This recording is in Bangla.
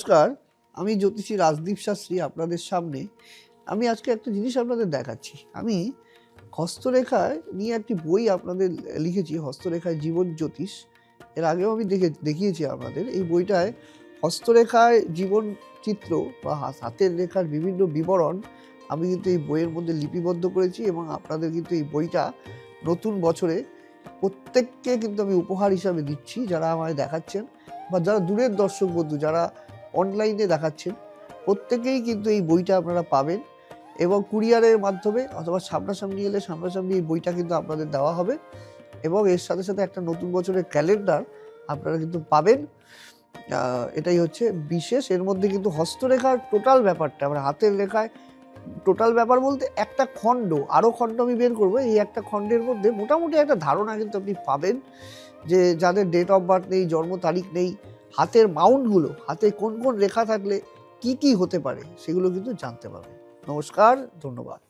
নমস্কার, আমি জ্যোতিষী রাজদীপ শাস্ত্রী আপনাদের সামনে। আমি আজকে একটা জিনিস আপনাদের দেখাচ্ছি। আমি হস্তরেখায় নিয়ে একটি বই আপনাদের লিখেছি, হস্তরেখায় জীবন জ্যোতিষ। এর আগেও আমি দেখিয়েছি আপনাদের। এই বইটায় হস্তরেখায় জীবন চিত্র বা হাতের রেখার বিভিন্ন বিবরণ আমি কিন্তু এই বইয়ের মধ্যে লিপিবদ্ধ করেছি এবং আপনাদের কিন্তু এই বইটা নতুন বছরে প্রত্যেককে কিন্তু আমি উপহার হিসাবে দিচ্ছি, যারা আমায় দেখাচ্ছেন বা যারা দূরের দর্শক বন্ধু যারা অনলাইনে দেখাচ্ছেন, প্রত্যেকেই কিন্তু এই বইটা আপনারা পাবেন এবং কুরিয়ারের মাধ্যমে অথবা সামনাসামনি এলে সামনাসামনি এই বইটা কিন্তু আপনাদের দেওয়া হবে এবং এর সাথে সাথে একটা নতুন বছরের ক্যালেন্ডার আপনারা কিন্তু পাবেন। এটাই হচ্ছে বিশেষ। এর মধ্যে কিন্তু হস্তরেখার টোটাল ব্যাপারটা, মানে হাতের রেখায় টোটাল ব্যাপার বলতে একটা খণ্ড, আরও খণ্ড আমি বের করবো। এই একটা খণ্ডের মধ্যে মোটামুটি একটা ধারণা কিন্তু আপনি পাবেন যে যাদের ডেট অফ বার্থ নেই, জন্ম তারিখ নেই, হাতের মাউন্টগুলো, হাতে কোন কোন রেখা থাকলে কি কি হতে পারে সেগুলো কিন্তু জানতে পারবেন। নমস্কার, ধন্যবাদ।